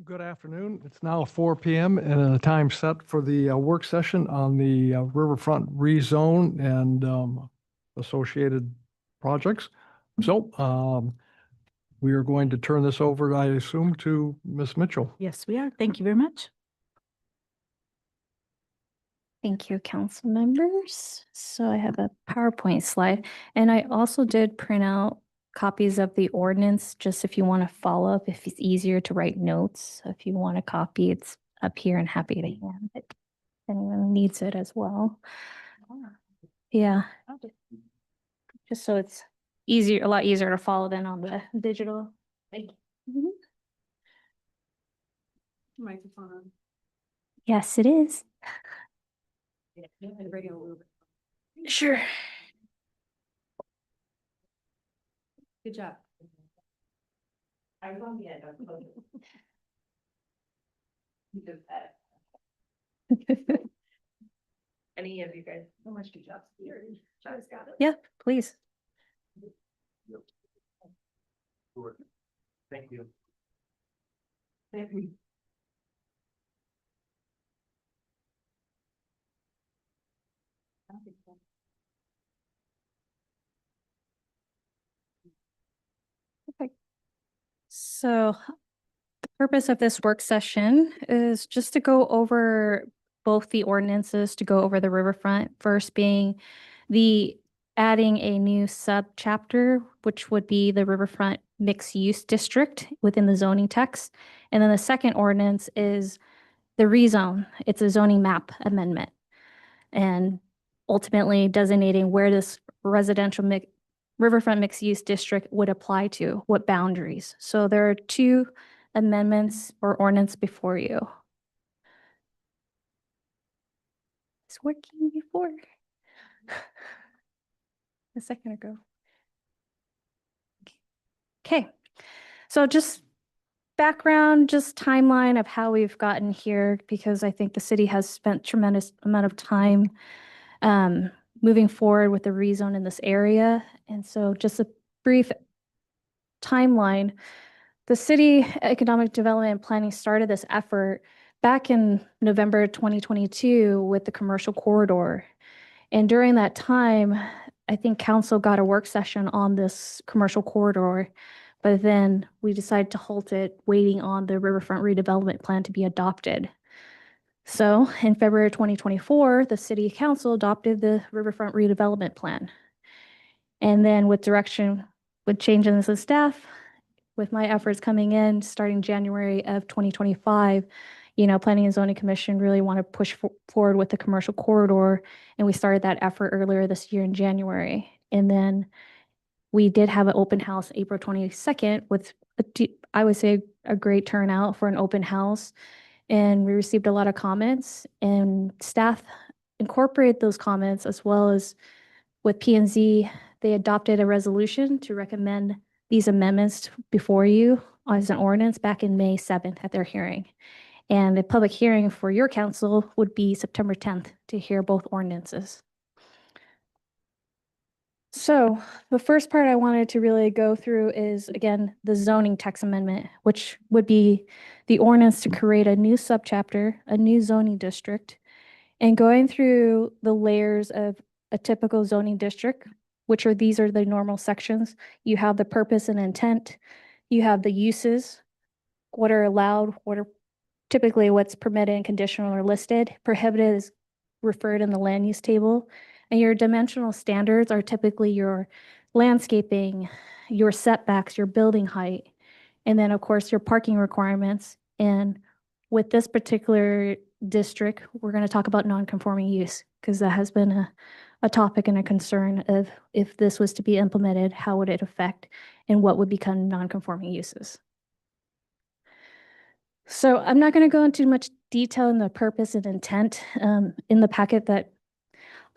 Good afternoon. It's now 4 p.m. and a time set for the work session on the Riverfront rezone and associated projects. So we are going to turn this over, I assume, to Ms. Mitchell. Yes, we are. Thank you very much. Thank you, council members. So I have a PowerPoint slide, and I also did print out copies of the ordinance, just if you want to follow up, if it's easier to write notes. So if you want a copy, it's up here and happy to hand it. If anyone needs it as well. Yeah. Just so it's easier, a lot easier to follow than on the digital. Thank you. Microphone on. Yes, it is. Yeah, and radio a little bit. Sure. Good job. I was on the edge. You did that. Any of you guys, so much good job. John's got it. Yeah, please. Thank you. Thank you. So the purpose of this work session is just to go over both the ordinances, to go over the riverfront, first being the adding a new sub-chapter, which would be the riverfront mixed-use district within the zoning text. And then the second ordinance is the rezone. It's a zoning map amendment. And ultimately designating where this riverfront mixed-use district would apply to, what boundaries. So there are two amendments or ordinance before you. It's working before. A second ago. Okay, so just background, just timeline of how we've gotten here, because I think the city has spent tremendous amount of time moving forward with the rezone in this area. And so just a brief timeline. The City Economic Development and Planning started this effort back in November 2022 with the commercial corridor. And during that time, I think council got a work session on this commercial corridor, but then we decided to halt it, waiting on the Riverfront redevelopment plan to be adopted. So in February 2024, the City Council adopted the Riverfront redevelopment plan. And then with direction, with changes in staff, with my efforts coming in starting January of 2025, Planning and Zoning Commission really want to push forward with the commercial corridor. And we started that effort earlier this year in January. And then we did have an open house April 22nd with, I would say, a great turnout for an open house. And we received a lot of comments, and staff incorporated those comments, as well as with P&Z, they adopted a resolution to recommend these amendments before you as an ordinance back in May 7th at their hearing. And the public hearing for your council would be September 10th to hear both ordinances. So the first part I wanted to really go through is, again, the zoning text amendment, which would be the ordinance to create a new subchapter, a new zoning district, and going through the layers of a typical zoning district, which are these are the normal sections. You have the purpose and intent. You have the uses, what are allowed, what are typically what's permitted and conditional or listed. Prohibited is referred in the land use table. And your dimensional standards are typically your landscaping, your setbacks, your building height, and then of course your parking requirements. And with this particular district, we're going to talk about non-conforming use, because that has been a topic and a concern of if this was to be implemented, how would it affect and what would become non-conforming uses. So I'm not going to go into much detail in the purpose and intent in the packet that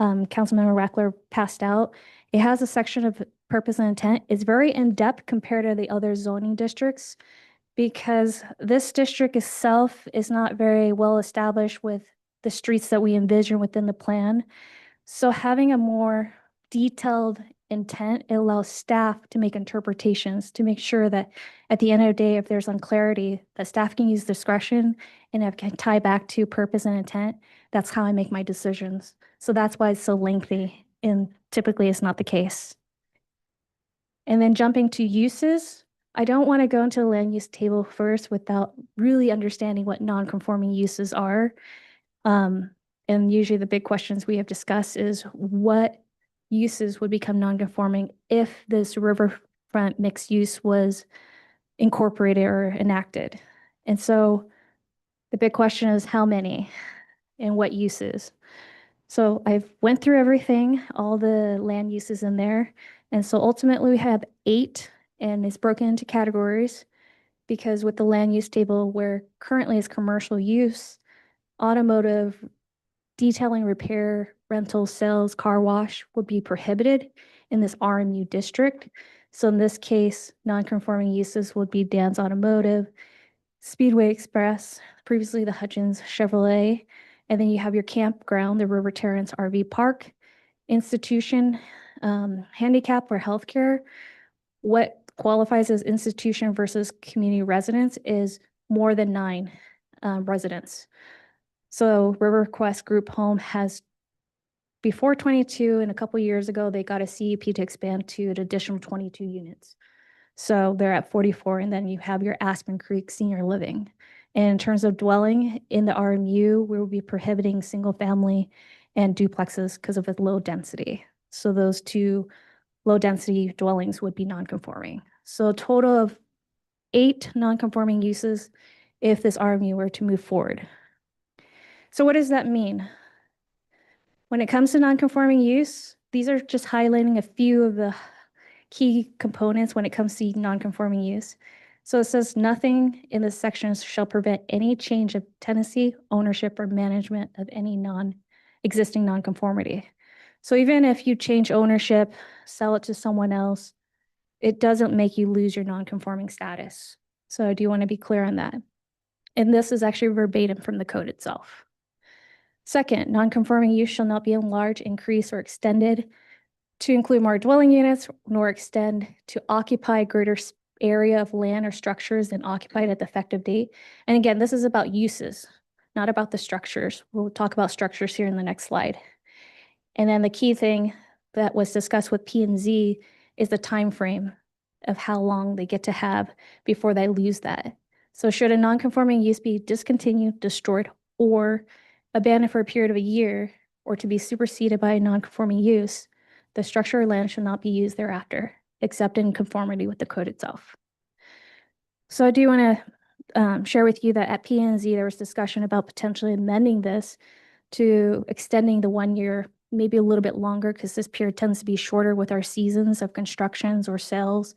Councilmember Rackler passed out. It has a section of purpose and intent. It's very in-depth compared to the other zoning districts, because this district itself is not very well established with the streets that we envision within the plan. So having a more detailed intent, it allows staff to make interpretations to make sure that at the end of the day, if there's unclarity, that staff can use discretion and if it can tie back to purpose and intent, that's how I make my decisions. So that's why it's so lengthy and typically it's not the case. And then jumping to uses, I don't want to go into the land use table first without really understanding what non-conforming uses are. And usually the big questions we have discussed is what uses would become non-conforming if this riverfront mixed use was incorporated or enacted. And so the big question is how many and what uses. So I've went through everything, all the land uses in there. And so ultimately we have 8 and it's broken into categories because with the land use table where currently is commercial use, automotive, detailing, repair, rental, sales, car wash would be prohibited in this RMU district. So in this case, non-conforming uses would be Dan's Automotive, Speedway Express, previously the Hutchins Chevrolet, and then you have your campground, the River Terrace RV Park, institution, handicap or healthcare. What qualifies as institution versus community residence is more than 9 residents. So RiverQuest Group Home has, before 22 and a couple years ago, they got a CUP to expand to an additional 22 units. So they're at 44, and then you have your Aspen Creek Senior Living. And in terms of dwelling in the RMU, we will be prohibiting single family and duplexes because of its low density. So those 2 low density dwellings would be non-conforming. So a total of 8 non-conforming uses if this RMU were to move forward. So what does that mean? When it comes to non-conforming use, these are just highlighting a few of the key components when it comes to non-conforming use. So it says nothing in this section shall prevent any change of tenancy, ownership, or management of any existing non-conformity. So even if you change ownership, sell it to someone else, it doesn't make you lose your non-conforming status. So I do want to be clear on that. And this is actually verbatim from the code itself. Second, non-conforming use shall not be enlarged, increased, or extended to include more dwelling units, nor extend to occupy greater area of land or structures than occupied at the effective date. And again, this is about uses, not about the structures. We'll talk about structures here in the next slide. And then the key thing that was discussed with P&Z is the time frame of how long they get to have before they lose that. So should a non-conforming use be discontinued, destroyed, or abandoned for a period of a year, or to be superseded by a non-conforming use, the structure or land shall not be used thereafter, except in conformity with the code itself. So I do want to share with you that at P&Z, there was discussion about potentially amending this to extending the 1 year, maybe a little bit longer, because this period tends to be shorter with our seasons of constructions or sales.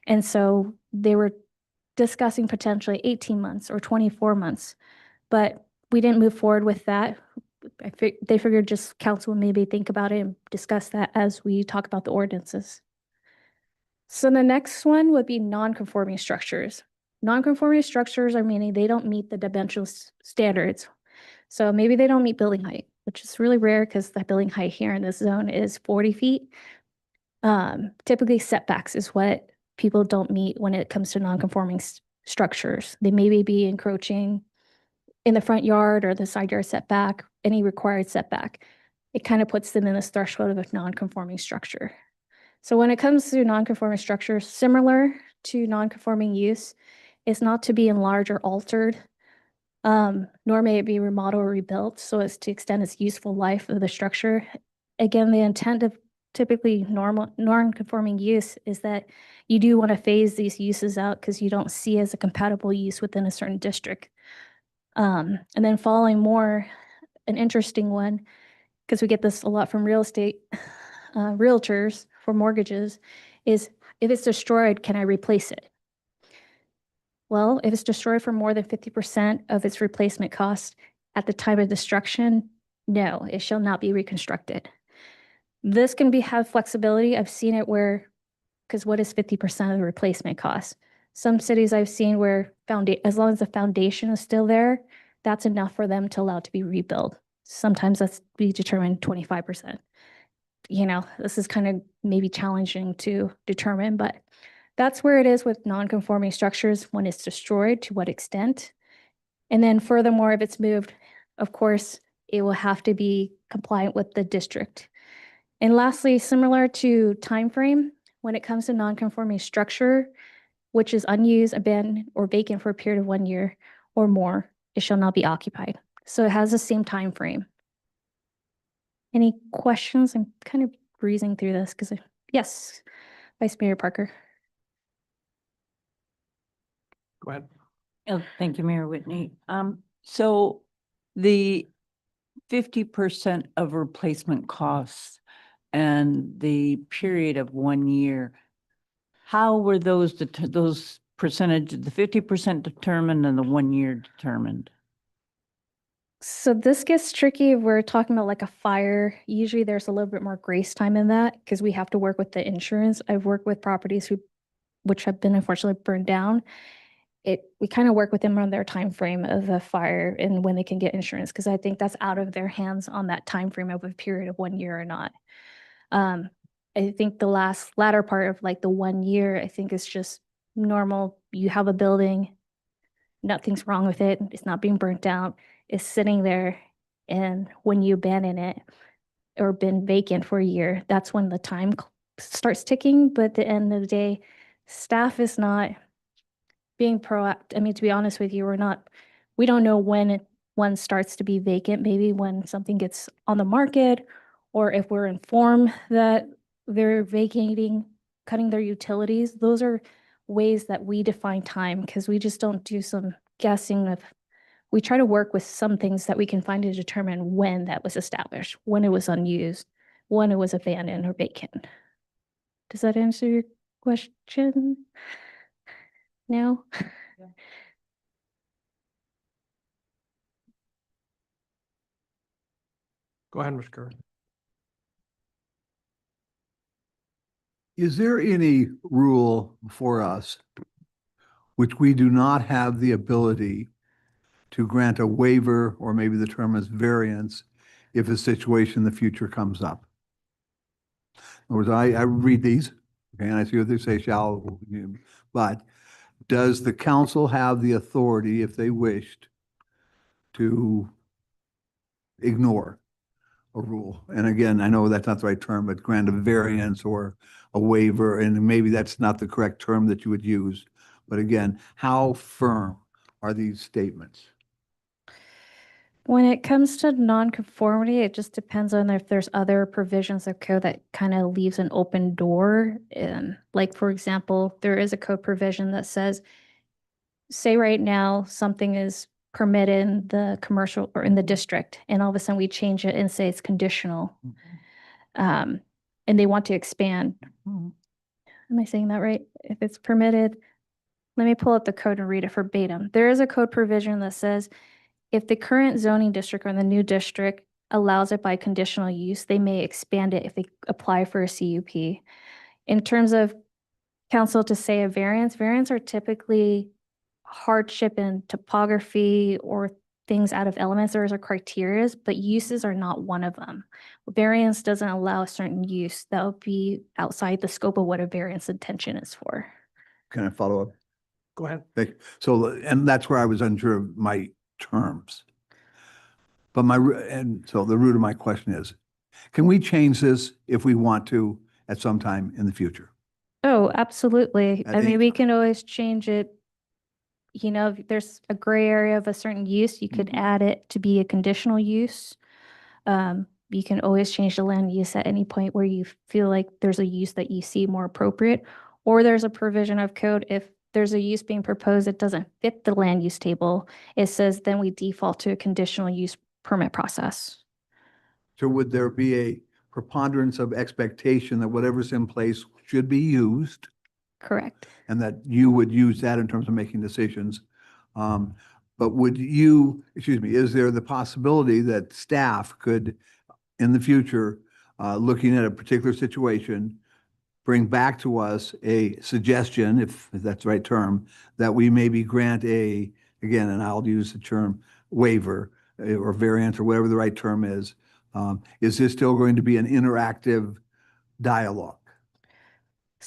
And so they were discussing potentially 18 months or 24 months, but we didn't move forward with that. They figured just council would maybe think about it and discuss that as we talk about the ordinances. So the next one would be non-conforming structures. Non-conforming structures are meaning they don't meet the dimensional standards. So maybe they don't meet building height, which is really rare because the building height here in this zone is 40 feet. Typically setbacks is what people don't meet when it comes to non-conforming structures. They maybe be encroaching in the front yard or the side yard setback, any required setback. It kind of puts them in this threshold of a non-conforming structure. So when it comes to non-conforming structures, similar to non-conforming use, it's not to be enlarged or altered, nor may it be remodeled or rebuilt so as to extend its useful life of the structure. Again, the intent of typically non-conforming use is that you do want to phase these uses out because you don't see as a compatible use within a certain district. And then following more, an interesting one, because we get this a lot from real estate realtors for mortgages, is if it's destroyed, can I replace it? Well, if it's destroyed for more than 50% of its replacement cost at the time of destruction, no, it shall not be reconstructed. This can have flexibility. I've seen it where, because what is 50% of the replacement cost? Some cities I've seen where as long as the foundation is still there, that's enough for them to allow it to be rebuilt. Sometimes that's be determined 25%. You know, this is kind of maybe challenging to determine, but that's where it is with non-conforming structures when it's destroyed, to what extent. And then furthermore, if it's moved, of course, it will have to be compliant with the district. And lastly, similar to time frame, when it comes to non-conforming structure, which is unused, abandoned, or vacant for a period of 1 year or more, it shall not be occupied. So it has the same time frame. Any questions? I'm kind of breezing through this because, yes, Vice Mayor Parker. Go ahead. Oh, thank you, Mayor Whitney. So the 50% of replacement costs and the period of 1 year, how were those percentage, the 50% determined and the 1 year determined? So this gets tricky if we're talking about like a fire. Usually there's a little bit more grace time in that because we have to work with the insurance. I've worked with properties which have been unfortunately burned down. We kind of work with them on their time frame of the fire and when they can get insurance, because I think that's out of their hands on that time frame of a period of 1 year or not. I think the latter part of like the 1 year, I think is just normal. You have a building, nothing's wrong with it, it's not being burnt down, it's sitting there, and when you abandon it or been vacant for a year, that's when the time starts ticking. But at the end of the day, staff is not being proactive. I mean, to be honest with you, we don't know when one starts to be vacant, maybe when something gets on the market, or if we're informed that they're vacating, cutting their utilities. Those are ways that we define time, because we just don't do some guessing of, we try to work with some things that we can find to determine when that was established, when it was unused, when it was abandoned or vacant. Does that answer your question? No? Go ahead, Mr. Curry. Is there any rule for us which we do not have the ability to grant a waiver, or maybe the term is variance, if a situation in the future comes up? In other words, I read these, okay, and I see what they say shall, but does the council have the authority, if they wished, to ignore a rule? And again, I know that's not the right term, but grant a variance or a waiver, and maybe that's not the correct term that you would use. But again, how firm are these statements? When it comes to nonconformity, it just depends on if there's other provisions of code that kind of leaves an open door. Like, for example, there is a code provision that says, say right now, something is permitted in the commercial or in the district, and all of a sudden we change it and say it's conditional. And they want to expand. Am I saying that right? If it's permitted, let me pull up the code and read it verbatim. There is a code provision that says, if the current zoning district or the new district allows it by conditional use, they may expand it if they apply for a CUP. In terms of council to say a variance are typically hardship in topography or things out of elements. There are criteria, but uses are not one of them. Variance doesn't allow a certain use that would be outside the scope of what a variance intention is for. Can I follow up? Go ahead. So, and that's where I was unsure of my terms. But so the root of my question is, can we change this if we want to at some time in the future? Oh, absolutely. At I any mean, we time. can always change it. You know, if there's a gray area of a certain use, you could add it to be a conditional use. You can always change the land use at any point where you feel like there's a use that you see more appropriate, or there's a provision of code. If there's a use being proposed that doesn't fit the land use table, it says then we default to a conditional use permit process. So would there be a preponderance of expectation that whatever's in place should be used, Correct. and that you would use that in terms of making decisions? But is there the possibility that staff could, in the future, looking at a particular situation, bring back to us a suggestion, if that's the right term, that we maybe grant again, and I'll use the term waiver or variance or whatever the right term is this still going to be an interactive dialogue?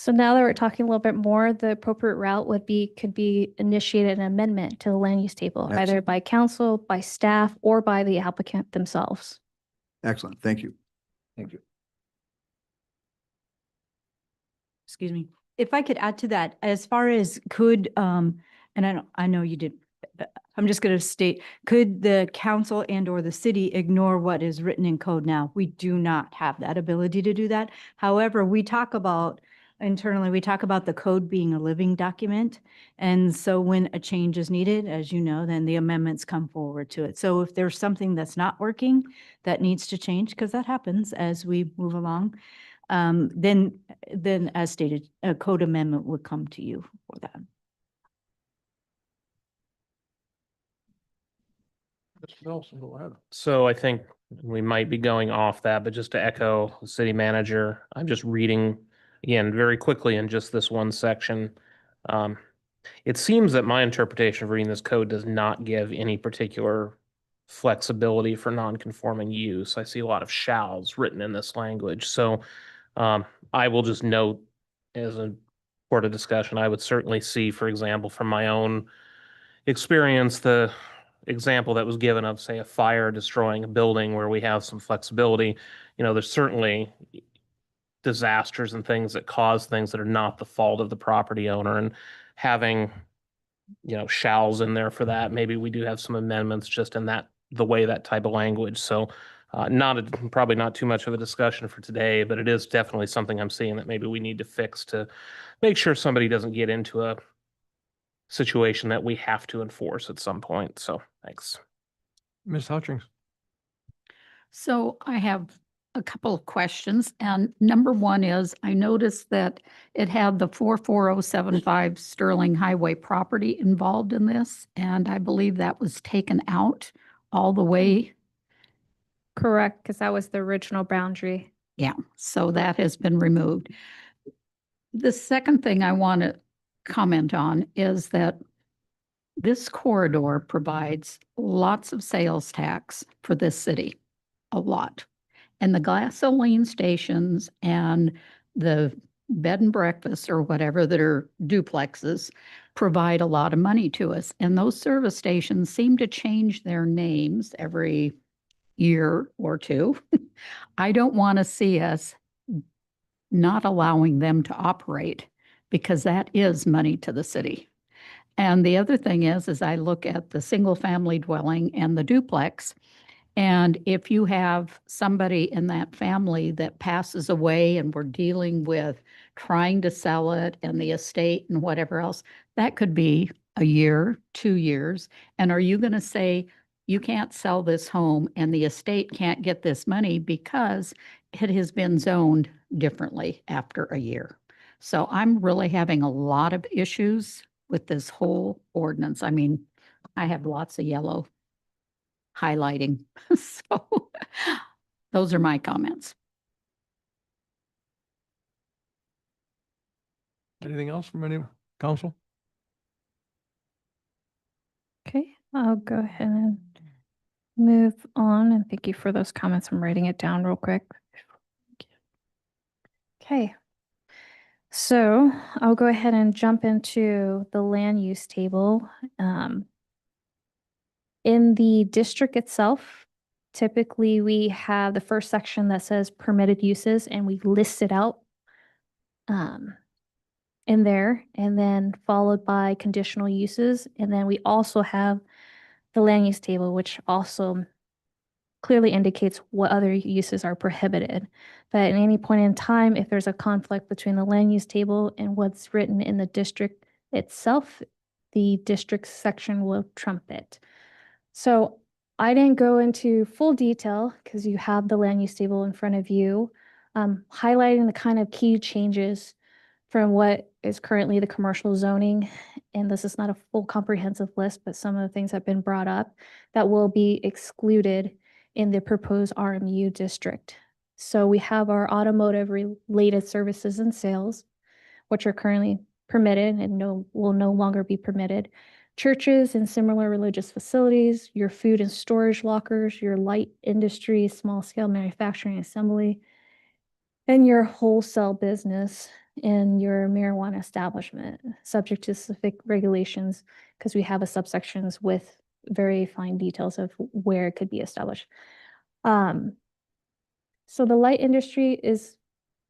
So now that we're talking a little bit more, the appropriate route could be initiated an amendment to the land use table, either Excellent. by council, by staff, or by the applicant themselves. Excellent. Thank you. Thank you. Excuse me. If I could add to that, as far as could, and I know you did, I'm just going to state, could the council and or the city ignore what is written in code now? We do not have that ability to do that. However, internally, we talk about the code being a living document. And so when a change is needed, as you know, then the amendments come forward to it. So if there's something that's not working that needs to change, because that happens as we move along, then as stated, a code amendment would come to you for that. Mr. Nelson, go ahead. So I think we might be going off that, but just to echo the city manager, I'm just reading again very quickly in just this one section. It seems that my interpretation of reading this code does not give any particular flexibility for non-conforming use. I see a lot of shalls written in this language. So I will just note as a part of discussion, I would certainly see, for example, from my own experience, the example that was given of, say, a fire destroying a building where we have some flexibility. You know, there's certainly disasters and things that cause things that are not the fault of the property owner, and having, you know, shalls in there for that. Maybe we do have some amendments just in the way that type of language. So probably not too much of a discussion for today, but it is definitely something I'm seeing that maybe we need to fix to make sure somebody doesn't get into a situation that we have to enforce at some point. So thanks. Ms. Hutchings. So I have a couple of questions, and number one is, I noticed that it had the 44075 Sterling Highway property involved in this, and I believe that was taken out all the way. Correct, because that was the original boundary. Yeah, so that has been removed. The second thing I want to comment on is that this corridor provides lots of sales tax for this city, a lot. And the gasoline stations and the bed and breakfasts or whatever that are duplexes provide a lot of money to us. And those service stations seem to change their names every year or two. I don't want to see us not allowing them to operate, because that is money to the city. And the other thing is I look at the single family dwelling and the duplex. And if you have somebody in that family that passes away and we're dealing with trying to sell it and the estate and whatever else, that could be a year, 2 years. And are you going to say you can't sell this home and the estate can't get this money because it has been zoned differently after a year? So I'm really having a lot of issues with this whole ordinance. I mean, I have lots of yellow highlighting. So those are my comments. Anything else from any council? Okay, I'll go ahead and move on, and thank you for those comments. I'm writing it down real quick. Okay. So I'll go ahead and jump into the land use table. In the district itself, typically we have the first section that says permitted uses, and we list it out in there, and then followed by conditional uses. And then we also have the land use table, which also clearly indicates what other uses are prohibited. But at any point in time, if there's a conflict between the land use table and what's written in the district itself, the district section will trump it. So I didn't go into full detail because you have the land use table in front of you, highlighting the kind of key changes from what is currently the commercial zoning. And this is not a full comprehensive list, but some of the things have been brought up that will be excluded in the proposed RMU district. So we have our automotive related services and sales, which are currently permitted and will no longer be permitted. Churches and similar religious facilities, your food and storage lockers, your light industry, small scale manufacturing assembly, and your wholesale business. in your marijuana establishment, subject to specific regulations, because we have a subsections with very fine details of where it could be established. So the light industry is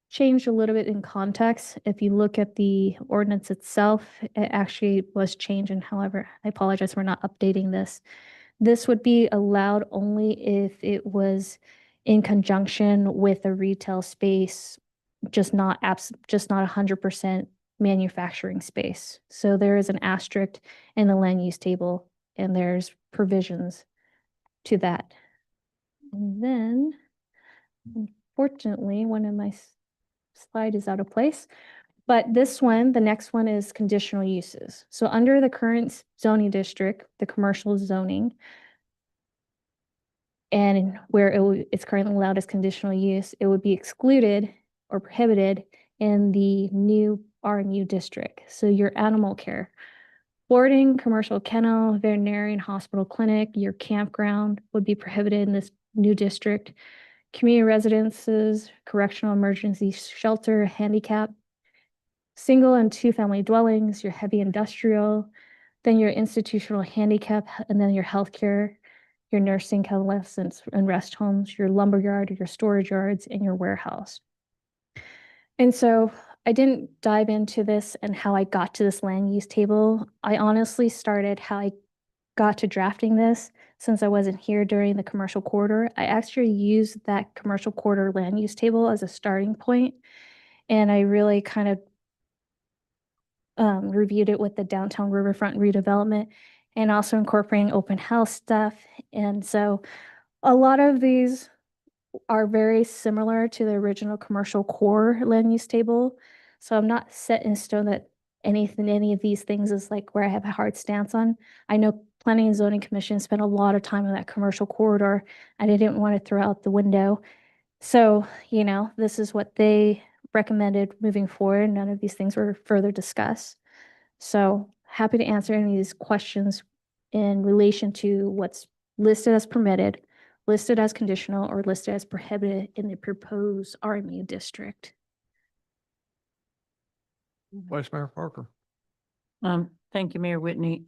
changed a little bit in context. If you look at the ordinance itself, it actually was changed. And however, I apologize for not updating this. This would be allowed only if it was in conjunction with a retail space, just not 100% manufacturing space. So there is an asterisk in the land use table, and there's provisions to that. And then, unfortunately, one of my slide is out of place. But this one, the next one is conditional uses. So under the current zoning district, the commercial zoning, and where it's currently allowed as conditional use, it would be excluded or prohibited in the new RMU district. So your animal care, boarding, commercial kennel, veterinarian, hospital clinic, your campground would be prohibited in this new district. Community residences, correctional emergency shelter, handicap, single and two-family dwellings, your heavy industrial, then your institutional handicap, and then your healthcare, your nursing, convalescence, and rest homes, your lumberyard, your storage yards, and your warehouse. And so I didn't dive into this and how I got to this land use table. I honestly started how I got to drafting this since I wasn't here during the commercial corridor. I actually used that commercial corridor land use table as a starting point, and I really kind of reviewed it with the downtown Riverfront redevelopment and also incorporating open house stuff. And so a lot of these are very similar to the original commercial core land use table. So I'm not set in stone that any of these things is like where I have a hard stance on. I know Planning and Zoning Commission spent a lot of time on that commercial corridor. I didn't want to throw out the window. So, this is what they recommended moving forward. None of these things were further discussed. So happy to answer any of these questions in relation to what's listed as permitted, listed as conditional, or listed as prohibited in the proposed RMU district. Vice Mayor Parker. Thank you, Mayor Whitney.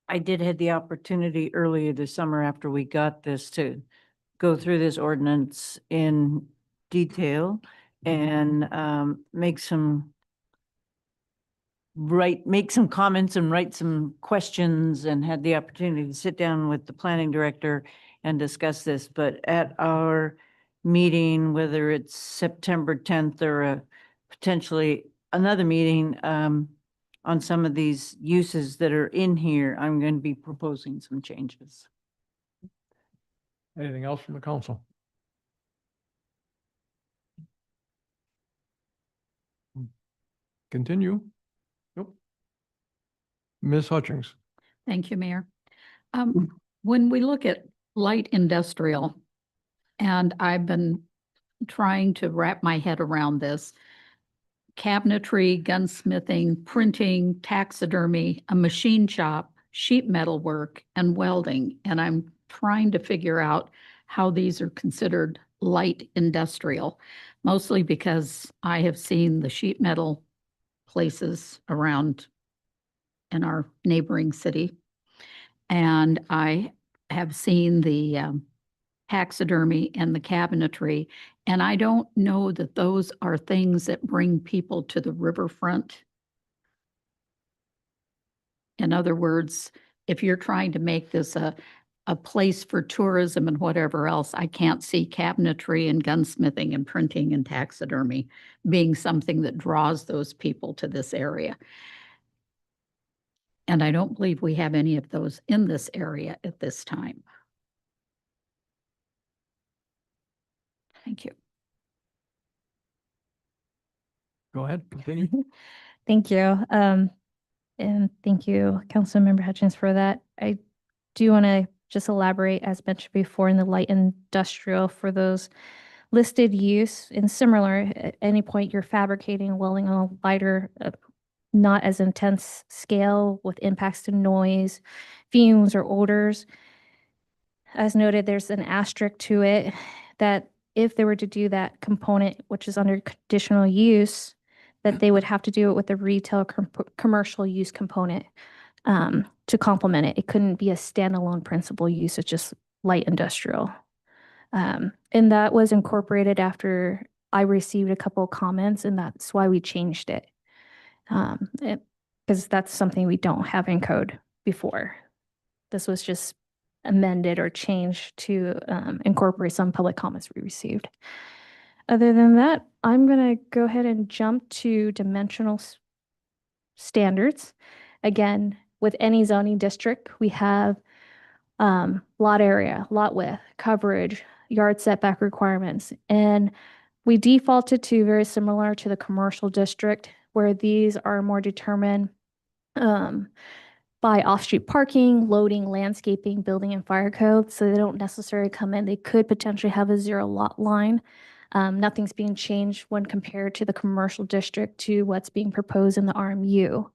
I did have the opportunity earlier this summer after we got this to go through this ordinance in detail and make some comments and write some questions, and had the opportunity to sit down with the planning director and discuss this. But at our meeting, whether it's September 10th or potentially another meeting on some of these uses that are in here, I'm going to be proposing some changes. Anything else from the council? Continue. Nope. Ms. Hutchings. Thank you, Mayor. When we look at light industrial, and I've been trying to wrap my head around this, cabinetry, gunsmithing, printing, taxidermy, a machine shop, sheet metal work, and welding. And I'm trying to figure out how these are considered light industrial, mostly because I have seen the sheet metal places around in our neighboring city. And I have seen the taxidermy and the cabinetry. And I don't know that those are things that bring people to the riverfront. In other words, if you're trying to make this a place for tourism and whatever else, I can't see cabinetry and gunsmithing and printing and taxidermy being something that draws those people to this area. And I don't believe we have any of those in this area at this time. Thank you. Go ahead, continue. Thank you. And thank you, Councilmember Hutchins, for that. I do want to just elaborate, as mentioned before, in the light industrial for those listed use. And similar, at any point you're fabricating, welding on a lighter, not as intense scale with impacts to noise, fumes, or odors. As noted, there's an asterisk to it that if they were to do that component, which is under conditional use, that they would have to do it with a retail commercial use component to complement it. It couldn't be a standalone principal use. It's just light industrial. And that was incorporated after I received a couple of comments, and that's why we changed it. Because that's something we don't have in code before. This was just amended or changed to incorporate some public comments we received. Other than that, I'm going to go ahead and jump to dimensional standards. Again, with any zoning district, we have lot area, lot width, coverage, yard setback requirements. And we defaulted to very similar to the commercial district, where these are more determined by off-street parking, loading, landscaping, building, and fire code. So they don't necessarily come in. They could potentially have a 0 lot line. Nothing's being changed when compared to the commercial district to what's being proposed in the RMU.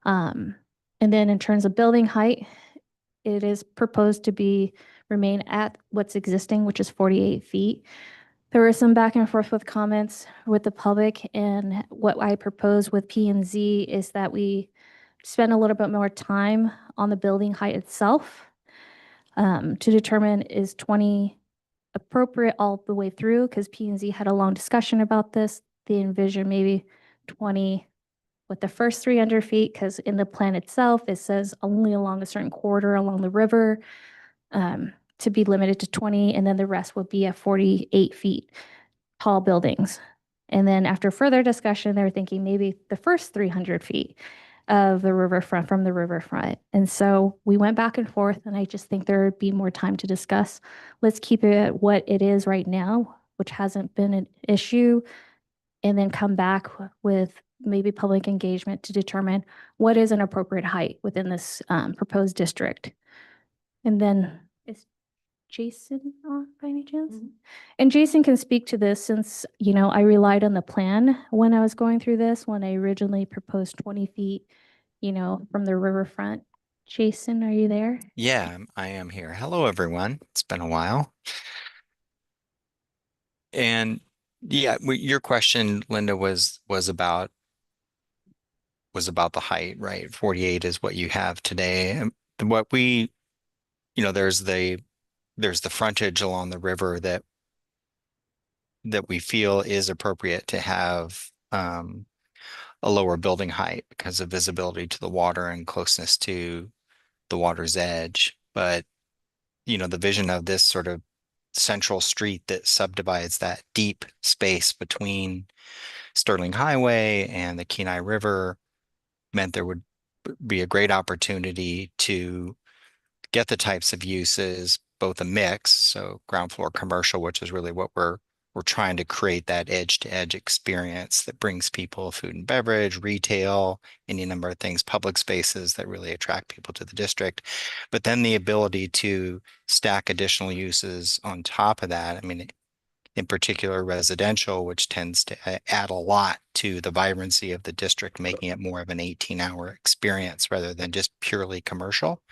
And then in terms of building height, it is proposed to remain at what's existing, which is 48 feet. There were some back and forth with comments with the public, and what I propose with P&Z is that we spend a little bit more time on the building height itself to determine is 20 appropriate all the way through, because P&Z had a long discussion about this. They envision maybe 20 with the first 300 feet, because in the plan itself, it says only along a certain corridor along the river to be limited to 20, and then the rest would be at 48 feet tall buildings. And then after further discussion, they were thinking maybe the first 300 feet of the riverfront from the riverfront. And so we went back and forth, and I just think there would be more time to discuss. Let's keep it at what it is right now, which hasn't been an issue, and then come back with maybe public engagement to determine what is an appropriate height within this proposed district. And then is Jason on by any chance? And Jason can speak to this, since, you know, I relied on the plan when I was going through this, when I originally proposed 20 feet, you know, from the riverfront. Jason, are you there? Yeah, I am here. Hello, everyone. It's been a while. And yeah, your question, Linda, was about the height, right? 48 is what you have today. And what we, you know, there's the frontage along the river that we feel is appropriate to have a lower building height because of visibility to the water and closeness to the water's edge. But you know, the vision of this sort of central street that subdivides that deep space between Sterling Highway and the Kenai River meant there would be a great opportunity to get the types of uses, both a mix, so ground floor commercial, which is really what we're trying to create, that edge to edge experience that brings people food and beverage, retail, any number of things, public spaces that really attract people to the district. But then the ability to stack additional uses on top of that. I mean, in particular residential, which tends to add a lot to the vibrancy of the district, making it more of an 18-hour experience rather than just purely commercial.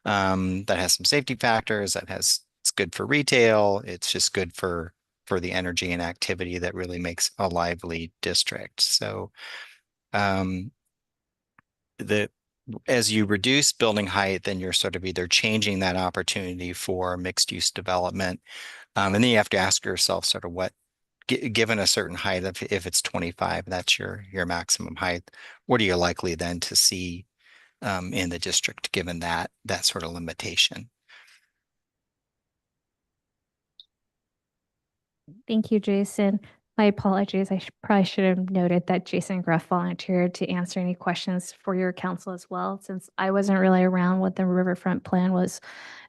That has some safety factors, it's good for retail. It's just good for the energy and activity that really makes a lively district. So as you reduce building height, then you're sort of either changing that opportunity for mixed use development. And then you have to ask yourself sort of what, given a certain height, if it's 25, that's your maximum height, what are you likely then to see in the district, given that sort of limitation? Thank you, Jason. My apologies. I probably should have noted that Jason Gruff volunteered to answer any questions for your council as well, since I wasn't really around what the Riverfront plan was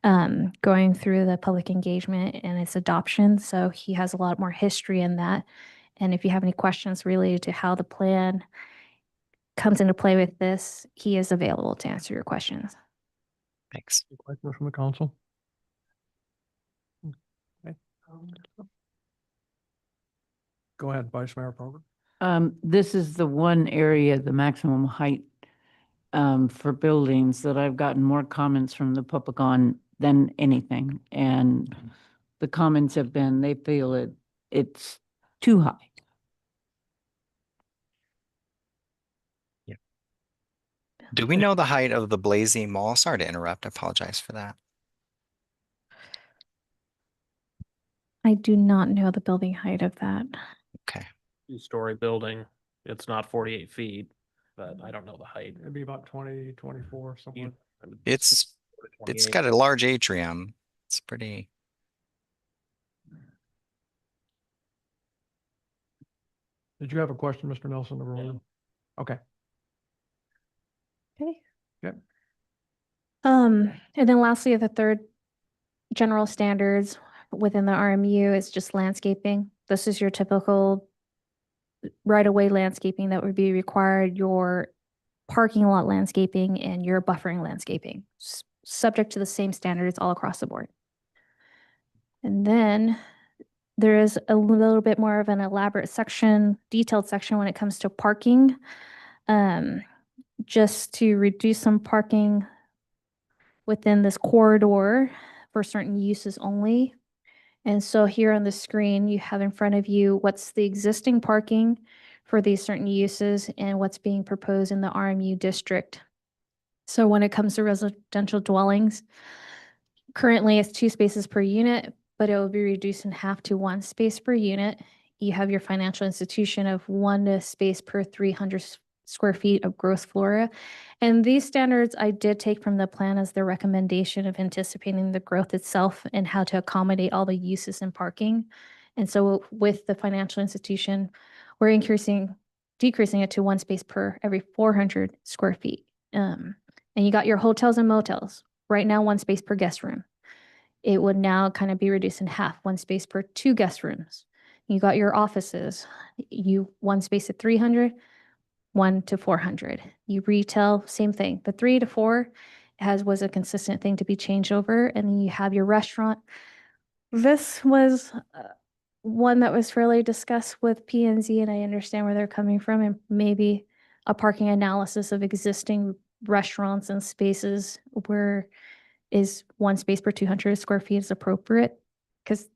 going through the public engagement and its adoption. So he has a lot more history in that. And if you have any questions related to how the plan comes into play with this, he is available to answer your questions. Thanks. Any questions from the council? Okay. Go ahead, Vice Mayor Prober. This is the one area, the maximum height for buildings, that I've gotten more comments from the public on than anything. And the comments have been, they feel it's too high. Do we know the height of the Blazy Mall? Sorry to interrupt. I apologize for that. I do not know the building height of that. Okay. Two-story building. It's not 48 feet, but I don't know the height. It'd be about 20, 24, something. You- It's 28. got a large atrium. It's pretty. Did you have a question, Mr. Nelson? Okay. Okay. Yep. And then lastly, the third general standards within the RMU is just landscaping. This is your typical right-of-way landscaping that would be required, your parking lot landscaping and your buffering landscaping, subject to the same standards all across the board. And then there is a little bit more of an elaborate section, detailed section when it comes to parking. Just to reduce some parking within this corridor for certain uses only. And so here on the screen, you have in front of you what's the existing parking for these certain uses and what's being proposed in the RMU district. So when it comes to residential dwellings, currently it's 2 spaces per unit, but it will be reduced in half to 1 space per unit. You have your financial institution of 1 space per 300 square feet of gross floor area. And these standards I did take from the plan as the recommendation of anticipating the growth itself and how to accommodate all the uses in parking. And so with the financial institution, we're decreasing it to 1 space per every 400 square feet. And you got your hotels and motels. Right now, 1 space per guest room. It would now kind of be reduced in half, 1 space per 2 guest rooms. You got your offices, 1 space at 300, 1 to 400. You retail, same thing. The 3 to 4 was a consistent thing to be changed over. And then you have your restaurant. This was one that was fairly discussed with P and Z, and I understand where they're coming from, and maybe a parking analysis of existing restaurants and spaces where is 1 space per 200 square feet is appropriate, because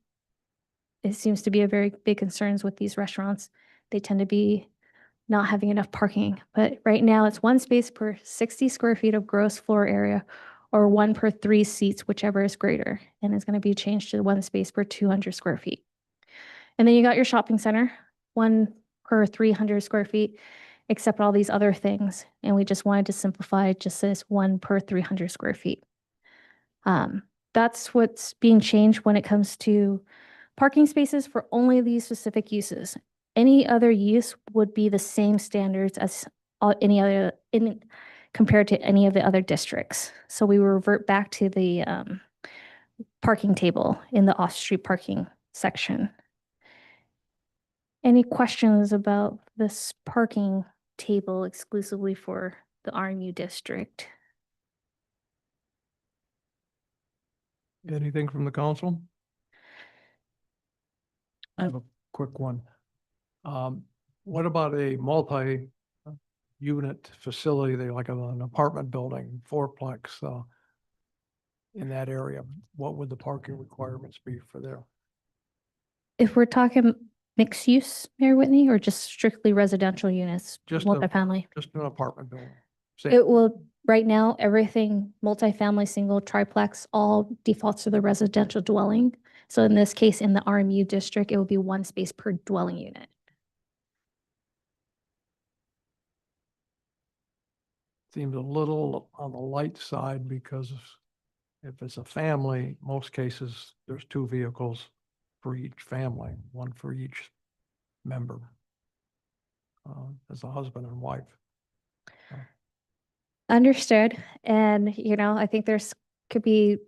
it seems to be a very big concerns with these restaurants. They tend to be not having enough parking, but right now it's 1 space per 60 square feet of gross floor area, or 1 per 3 seats, whichever is greater, and it's going to be changed to 1 space per 200 square feet. And then you got your shopping center, 1 per 300 square feet, except all these other things. And we just wanted to simplify it, just says 1 per 300 square feet. That's what's being changed when it comes to parking spaces for only these specific uses. Any other use would be the same standards as compared to any of the other districts. So we will revert back to the parking table in the off-street parking section. Any questions about this parking table exclusively for the RMU district? Anything from the council? I have a quick one. What about a multi-unit facility, like an apartment building, fourplex, in that area? What would the parking requirements be for there? If we're talking mixed use, Mayor Whitney, or just strictly residential units, Just a- multifamily? Just an apartment building. It will, right now, everything multifamily, single, triplex, all defaults to the residential dwelling. So in this case, in the RMU district, it will be 1 space per dwelling unit. Seems a little on the light side, because if it's a family, most cases, there's 2 vehicles for each family, 1 for each member, as a husband and wife. Understood. And, I think could be,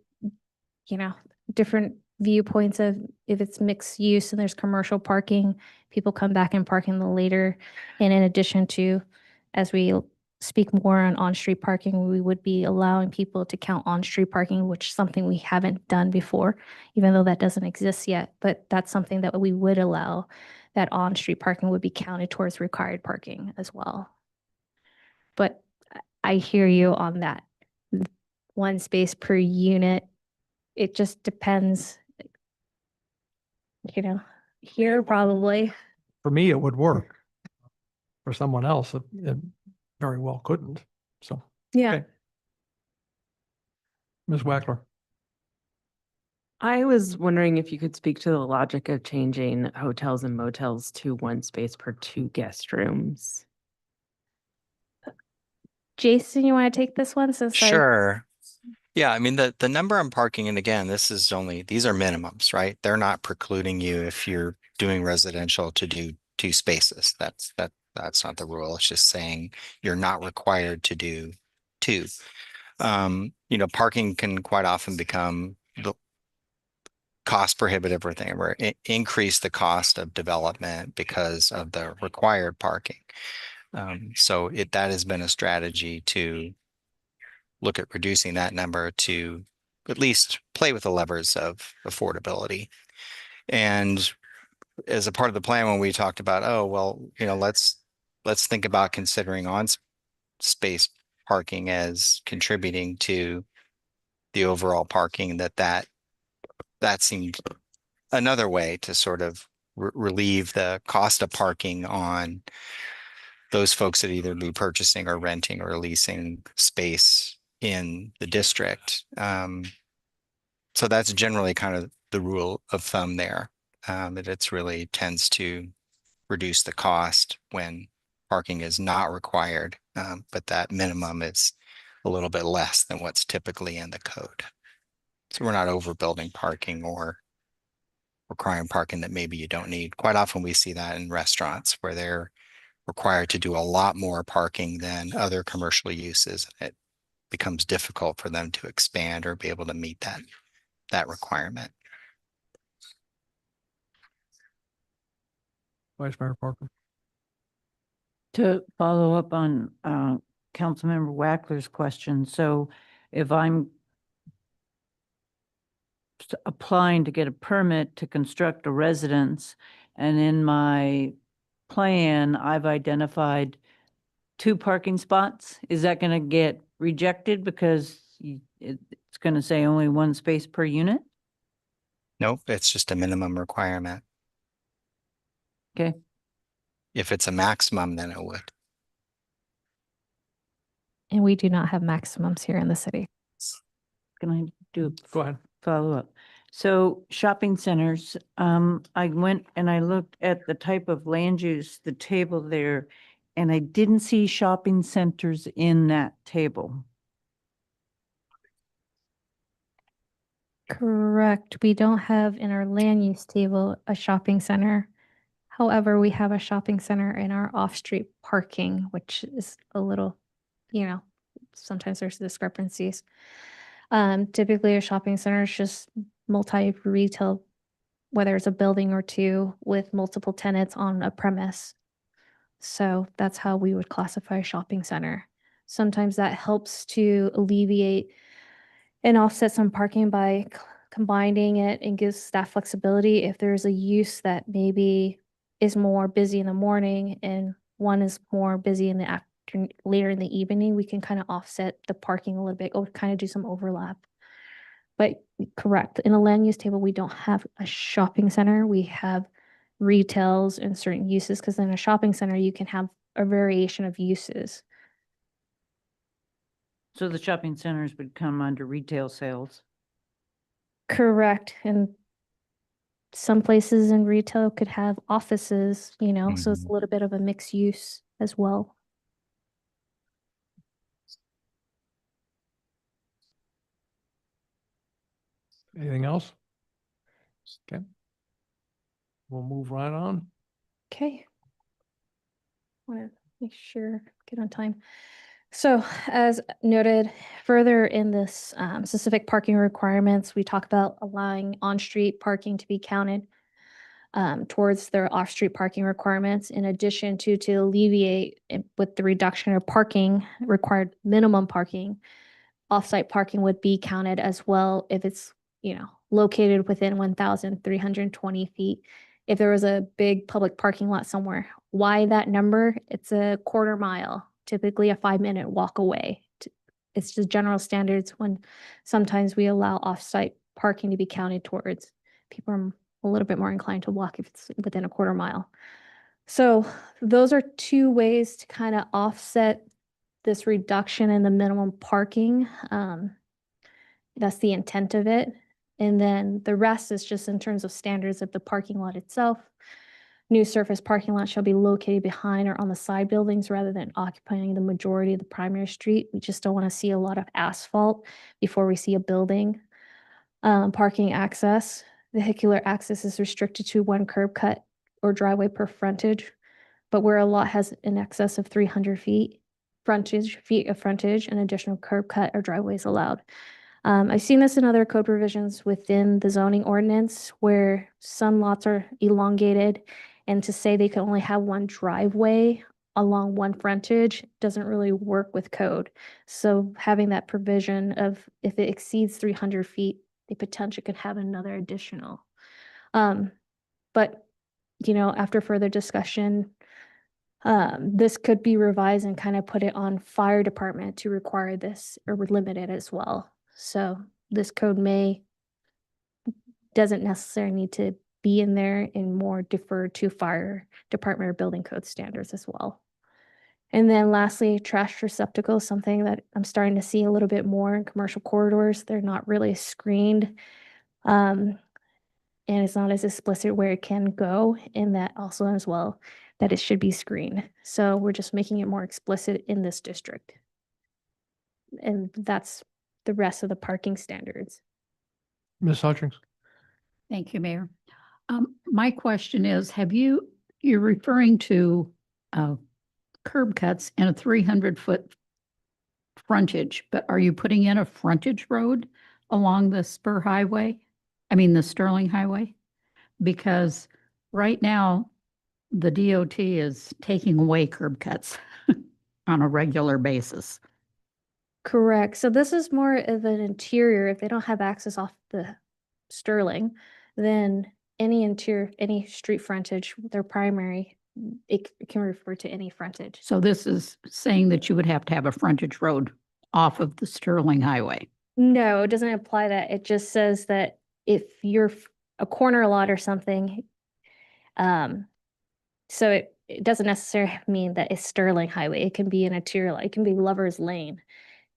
different viewpoints of if it's mixed use and there's commercial parking, people come back and park in the later. And in addition to, as we speak more on-street parking, we would be allowing people to count on-street parking, which is something we haven't done before, even though that doesn't exist yet. But that's something that we would allow, that on-street parking would be counted towards required parking as well. But I hear you on that. 1 space per unit. It just depends. you know, here probably. For me, it would work. For someone else, it very well couldn't. So, Yeah. okay. Ms. Wackler. I was wondering if you could speak to the logic of changing hotels and motels to one space per two guest rooms. Jason, you want to take this one since Sure. Yeah, I mean, the number I'm parking, and again, these are minimums, right? They're not precluding you if you're doing residential to do two spaces. That's not the rule. It's just saying you're not required to do two. Parking can quite often become the cost prohibitive or thing where it increase the cost of development because of the required parking. So that has been a strategy to look at reducing that number to at least play with the levers of affordability. And as a part of the plan, when we talked about, oh, well, let's think about considering space parking as contributing to the overall parking, that seemed another way to sort of relieve the cost of parking on those folks that either be purchasing or renting or leasing space in the district. So that's generally kind of the rule of thumb there. That it's really tends to reduce the cost when parking is not required, but that minimum is a little bit less than what's typically in the code. So we're not overbuilding parking or requiring parking that maybe you don't need. Quite often we see that in restaurants where they're required to do a lot more parking than other commercial uses. It becomes difficult for them to expand or be able to meet that requirement. Vice Mayor Parker. To follow up on Councilmember Wackler's question, so if I'm applying to get a permit to construct a residence, and in my plan, I've identified 2 parking spots, is that going to get rejected because it's going to say only 1 space per unit? Nope, it's just a minimum requirement. Okay. If it's a maximum, then it would. And we do not have maximums here in the city. Can I do Go ahead. follow up? So shopping centers, I went and I looked at the type of land use, the table there, and I didn't see shopping centers in that table. Correct. We don't have in our land use table a shopping center. However, we have a shopping center in our off-street parking, which is a little, sometimes there's discrepancies. Typically a shopping center is just multi-retail, whether it's a building or two with multiple tenants on a premise. So that's how we would classify a shopping center. Sometimes that helps to alleviate and offset some parking by combining it and gives staff flexibility. If there's a use that maybe is more busy in the morning and one is more busy in the afternoon, later in the evening, we can kind of offset the parking a little bit or kind of do some overlap. But correct, in a land use table, we don't have a shopping center. We have retails and certain uses because in a shopping center, you can have a variation of uses. So the shopping centers would come under retail sales. Correct. And some places in retail could have offices, so it's a little bit of a mixed use as well. Anything else? Okay. We'll move right on. Okay. Want to make sure, get on time. So as noted further in this specific parking requirements, we talk about allowing on-street parking to be counted towards their off-street parking requirements, in addition to alleviate with the reduction of parking required minimum parking, off-site parking would be counted as well if it's, located within 1,320 feet. If there was a big public parking lot somewhere, why that number? It's a quarter mile, typically a 5-minute walk away. It's just general standards when sometimes we allow off-site parking to be counted towards. People are a little bit more inclined to walk if it's within a quarter mile. So those are two ways to kind of offset this reduction in the minimum parking. That's the intent of it. And then the rest is just in terms of standards of the parking lot itself. New surface parking lot shall be located behind or on the side buildings rather than occupying the majority of the primary street. We just don't want to see a lot of asphalt before we see a building. Parking access, vehicular access is restricted to one curb cut or driveway per frontage, but where a lot has in excess of 300 feet of frontage, an additional curb cut or driveway is allowed. I've seen this in other code provisions within the zoning ordinance where some lots are elongated, and to say they can only have one driveway along one frontage doesn't really work with code. So having that provision of if it exceeds 300 feet, they potentially could have another additional. But, you know, after further discussion, this could be revised and kind of put it on fire department to require this or limit it as well. So this code doesn't necessarily need to be in there and more defer to fire department or building code standards as well. And then lastly, trash receptacles, something that I'm starting to see a little bit more in commercial corridors. They're not really screened. And it's not as explicit where it can go, and that also as well, that it should be screened. So we're just making it more explicit in this district. And that's the rest of the parking standards. Ms. Hutchings? Thank you, Mayor. My question is, you're referring to curb cuts and a 300-foot frontage, but are you putting in a frontage road along the the Sterling Highway? Because right now, the DOT is taking away curb cuts on a regular basis. Correct. So this is more of an interior. If they don't have access off the Sterling, then any street frontage, their primary, it can refer to any frontage. So this is saying that you would have to have a frontage road off of the Sterling Highway. No, it doesn't apply that. It just says that if you're a corner lot or something, so it doesn't necessarily mean that it's Sterling Highway. It can be an interior lot. It can be Lover's Lane.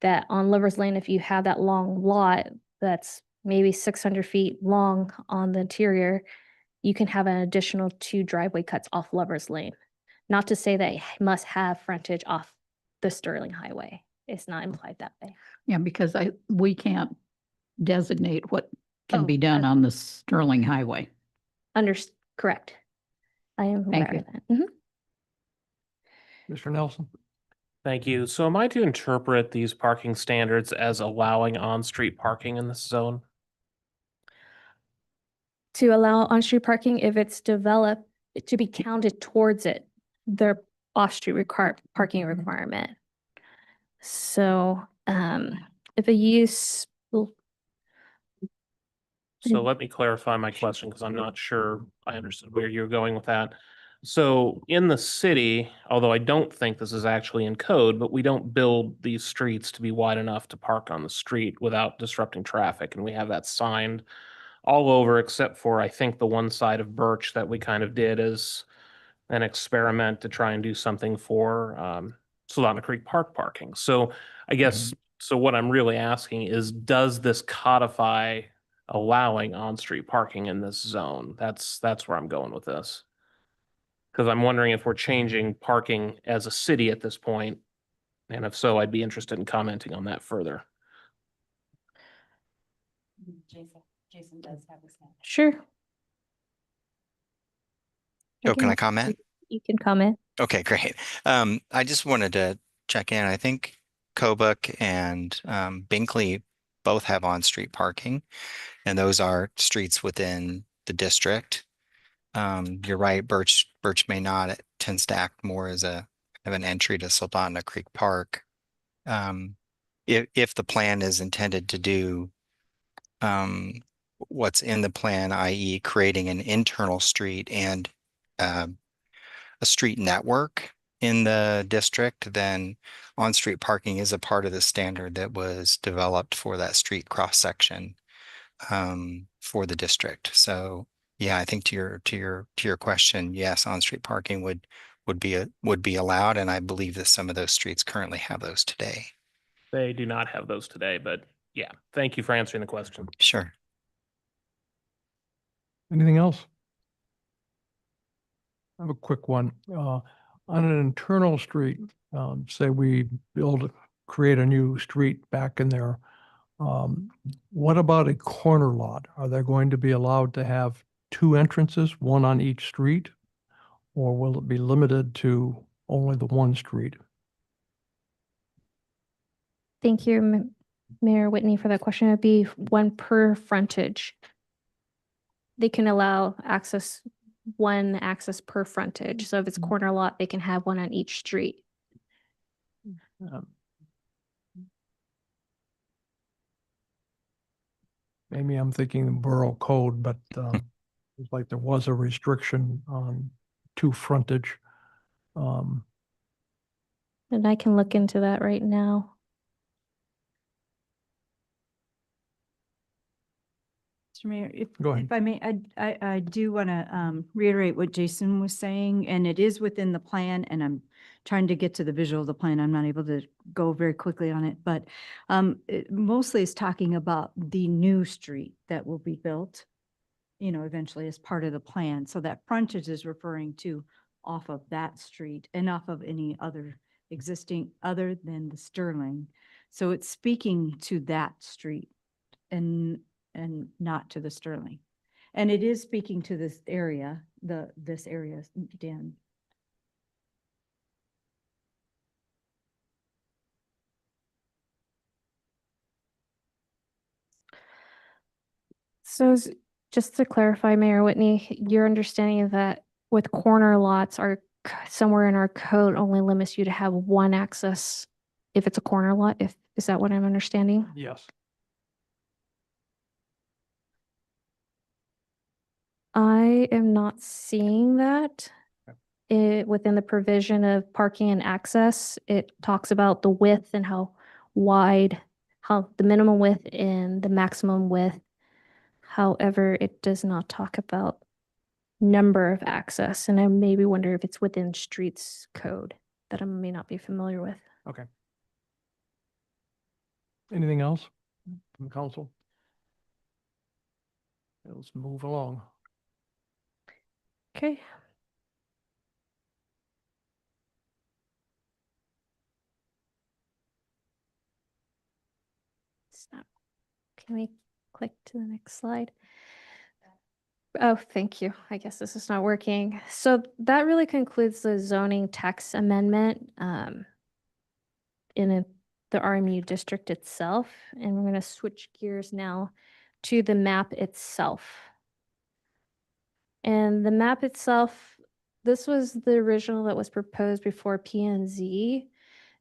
That on Lover's Lane, if you have that long lot that's maybe 600 feet long on the interior, you can have an additional 2 driveway cuts off Lover's Lane. Not to say that it must have frontage off the Sterling Highway. It's not implied that way. Yeah, because we can't designate what can Oh, be done on the Sterling Highway. Correct. I am Thank aware of that. Mhm. Mr. Nelson? Thank you. So am I to interpret these parking standards as allowing on-street parking in this zone? To allow on-street parking, if it's developed, it should be counted towards it, their off-street parking requirement. So, if a use, So let me clarify my question because I'm not sure I understood where you're going with that. So in the city, although I don't think this is actually in code, but we don't build these streets to be wide enough to park on the street without disrupting traffic. And we have that signed all over except for, I think, the one side of Birch that we kind of did as an experiment to try and do something for Solana Creek Park parking. So I guess, so what I'm really asking is, does this codify allowing on-street parking in this zone? That's where I'm going with this. Because I'm wondering if we're changing parking as a city at this point, and if so, I'd be interested in commenting on that further. Jason does have his hand. sure. Oh, can I comment? You can comment. Okay, great. I just wanted to check in. I think Kobuk and Binkley both have on-street parking, and those are streets within the district. You're right, Birch may not. It tends to act more as of an entry to Sultana Creek Park. If the plan is intended to do what's in the plan, i.e. creating an internal street and a street network in the district, then on-street parking is a part of the standard that was developed for that street cross-section for the district. So Yeah, I think to your question, yes, on-street parking would be allowed, and I believe that some of those streets currently have those today. They do not have those today, but yeah, thank you for answering the question. Sure. Anything else? I have a quick one. On an internal street, say we create a new street back in there. What about a corner lot? Are they going to be allowed to have two entrances, one on each street? Or will it be limited to only the one street? Thank you, Mayor Whitney, for that question. It'd be one per frontage. They can allow one access per frontage. So if it's corner lot, they can have one on each street. Um, Maybe I'm thinking the borough code, but it's like there was a restriction on two frontage. Um, And I can look into that right now. Mr. Mayor, Go ahead. if I may, I do want to reiterate what Jason was saying, and it is within the plan, and I'm trying to get to the visual of the plan. I'm not able to go very quickly on it, but it mostly is talking about the new street that will be built, eventually as part of the plan. So that frontage is referring to off of that street and off of any other existing, other than the Sterling. So it's speaking to that street and not to the Sterling. And it is speaking to this area, this area, Dan. So just to clarify, Mayor Whitney, your understanding that with corner lots somewhere in our code only limits you to have one access if it's a corner lot, is that what I'm understanding? yes. I am not seeing that. Within the provision of parking and access, it talks about the width and how the minimum width and the maximum width. However, it does not talk about number of access, and I maybe wonder if it's within streets code that I may not be familiar with. Okay. Anything else from the council? Let's move along. Okay. Snap. Can we click to the next slide? Oh, thank you. I guess this is not working. So that really concludes the zoning text amendment the RMU district itself. And we're going to switch gears now to the map itself. And the map itself, this was the original that was proposed before P&Z.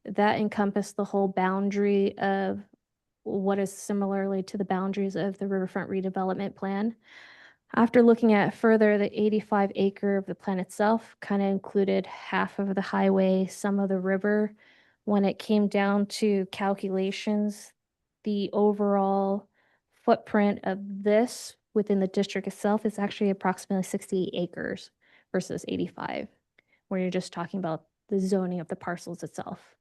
That encompassed the whole boundary of what is similarly to the boundaries of the Riverfront redevelopment plan. After looking at further, the 85 acre of the plan itself kind of included half of the highway, some of the river. When it came down to calculations, the overall footprint of this within the district itself is actually approximately 68 acres versus 85, where you're just talking about the zoning of the parcels itself.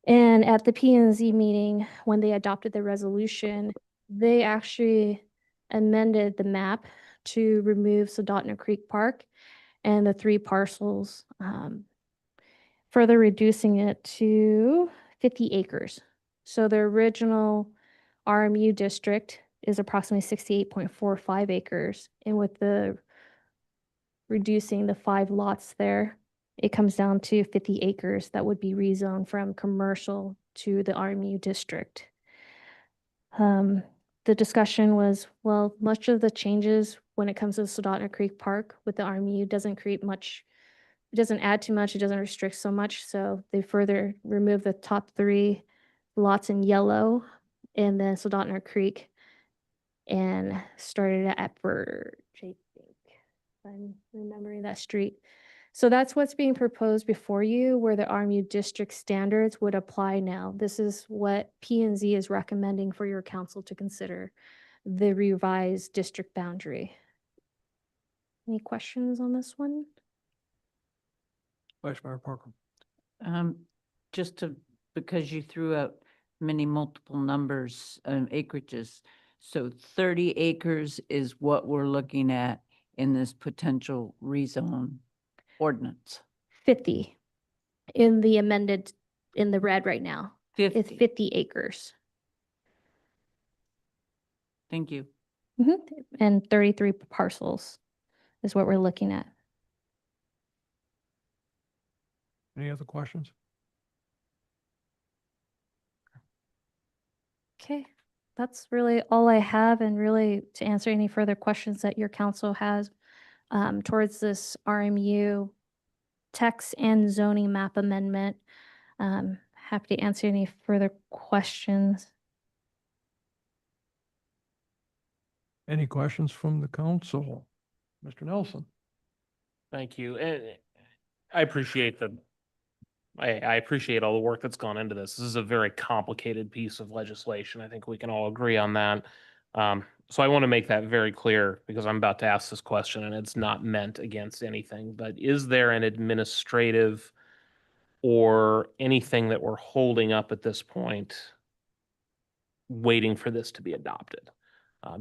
And at the P&Z meeting, when they adopted the resolution, they actually amended the map to remove Soldotna Creek Park and the 3 parcels, further reducing it to 50 acres. So the original RMU district is approximately 68.45 acres. And with the reducing the 5 lots there, it comes down to 50 acres that would be rezoned from commercial to the RMU district. The discussion was, well, much of the changes when it comes to Soldotna Creek Park with the RMU doesn't create much, it doesn't add too much, it doesn't restrict so much. So they further removed the top 3 lots in yellow and then Soldotna Creek and started at Verge, I think, if I'm remembering that street. So that's what's being proposed before you, where the RMU district standards would apply now. This is what P&Z is recommending for your council to consider, the revised district boundary. Any questions on this one? Vice Mayor Parker. Just to, because you threw out many multiple numbers, acreages. So 30 acres is what we're looking at in this potential rezone ordinance. 50 in the amended, in the red right now. It's 50. 50 acres. Thank you. And 33 parcels is what we're looking at. Any other questions? Okay, that's really all I have, and really to answer any further questions that your council has towards this RMU text and zoning map amendment. Happy to answer any further questions. Any questions from the council? Mr. Nelson? Thank you. And I appreciate I appreciate all the work that's gone into this. This is a very complicated piece of legislation. I think we can all agree on that. So I want to make that very clear because I'm about to ask this question and it's not meant against anything, but is there an administrative or anything that we're holding up at this point waiting for this to be adopted?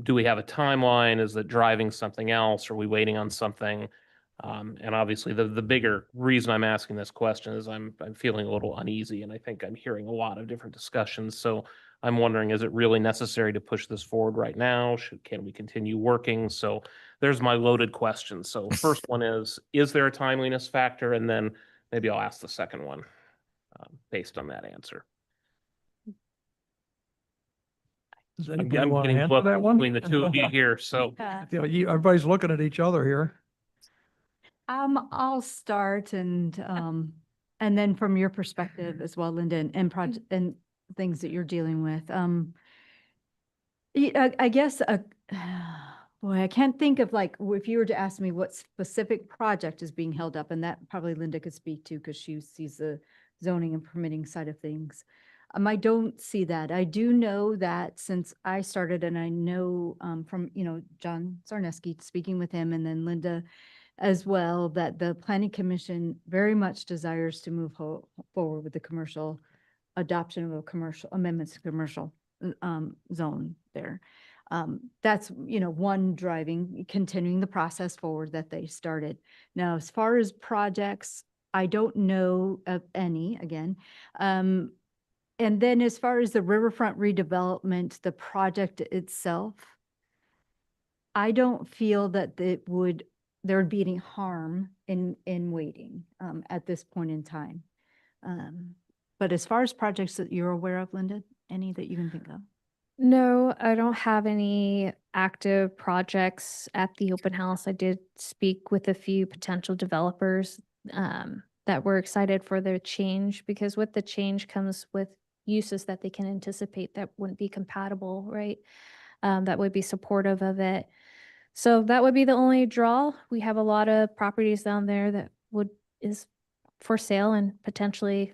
Do we have a timeline? Is it driving something else? Are we waiting on something? And obviously, the bigger reason I'm asking this question is I'm feeling a little uneasy, and I think I'm hearing a lot of different discussions. So I'm wondering, is it really necessary to push this forward right now? Can we continue working? So there's my loaded question. So first one is there a timeliness factor? And then maybe I'll ask the second one based on that answer. Does I'm anybody I'm want to getting answer booked that one? between the two of you here, so. You know, everybody's looking at each other here. I'll start and then from your perspective as well, Linda, and project and things that you're dealing with. I guess, boy, I can't think of like, if you were to ask me what specific project is being held up, and that probably Linda could speak to because she sees the zoning and permitting side of things. I don't see that. I do know that since I started, and I know from, John Sarneski, speaking with him, and then Linda as well, that the Planning Commission very much desires to move forward with the commercial adoption of a commercial amendments to commercial zone there. That's, one driving, continuing the process forward that they started. Now, as far as projects, I don't know of any, again. And then as far as the Riverfront redevelopment, the project itself, I don't feel that there would be any harm in waiting at this point in time. But as far as projects that you're aware of, Linda, any that you can think of? No, I don't have any active projects at the open house. I did speak with a few potential developers that were excited for their change, because with the change comes with uses that they can anticipate that wouldn't be compatible, right? That would be supportive of it. So that would be the only draw. We have a lot of properties down there that is for sale and potentially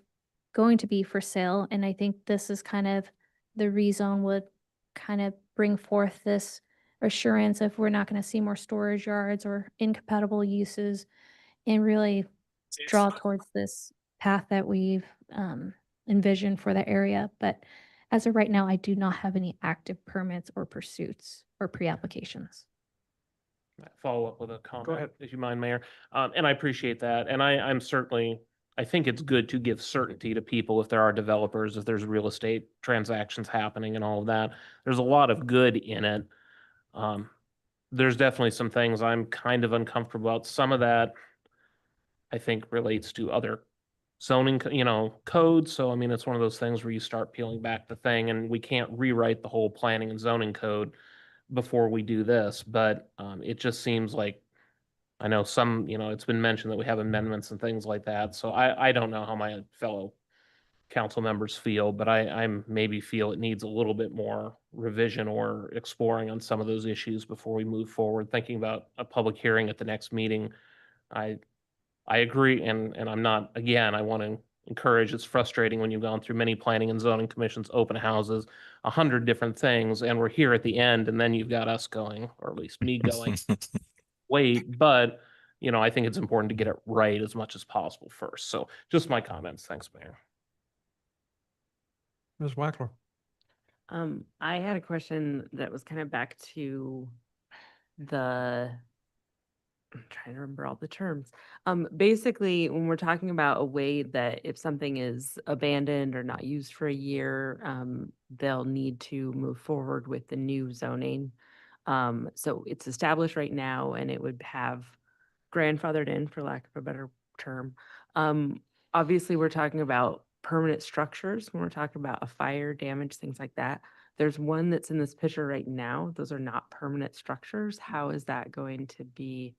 going to be for sale. And I think this is kind of, the rezone would kind of bring forth this assurance if we're not going to see more storage yards or incompatible uses, and really draw towards this path that we've envisioned for the area. But as of right now, I do not have any active permits or pursuits or pre-applications. Follow up with a comment, ahead. if you mind, Mayor. And I appreciate that. And I'm certainly, I think it's good to give certainty to people if there are developers, if there's real estate transactions happening and all of that. There's a lot of good in it. There's definitely some things I'm kind of uncomfortable about. Some of that I think relates to other zoning, codes. So, I mean, it's one of those things where you start peeling back the thing, and we can't rewrite the whole planning and zoning code before we do this. But it just seems like, I know some, it's been mentioned that we have amendments and things like that. So I don't know how my fellow council members feel, but I maybe feel it needs a little bit more revision or exploring on some of those issues before we move forward. Thinking about a public hearing at the next meeting, I agree, and I'm not, again, I want to encourage, it's frustrating when you've gone through many planning and zoning commissions, open houses, 100 different things, and we're here at the end, and then you've got us going, or at least me going. wait, but, you know, I think it's important to get it right as much as possible first. So just my comments. Thanks, Mayor. Ms. Wackler. I had a question that was kind of back to I'm trying to remember all the terms. Basically, when we're talking about a way that if something is abandoned or not used for a year, they'll need to move forward with the new zoning. So it's established right now and it would have grandfathered in, for lack of a better term. Obviously, we're talking about permanent structures when we're talking about a fire, damage, things like that. There's one that's in this picture right now. Those are not permanent structures. How is that going to be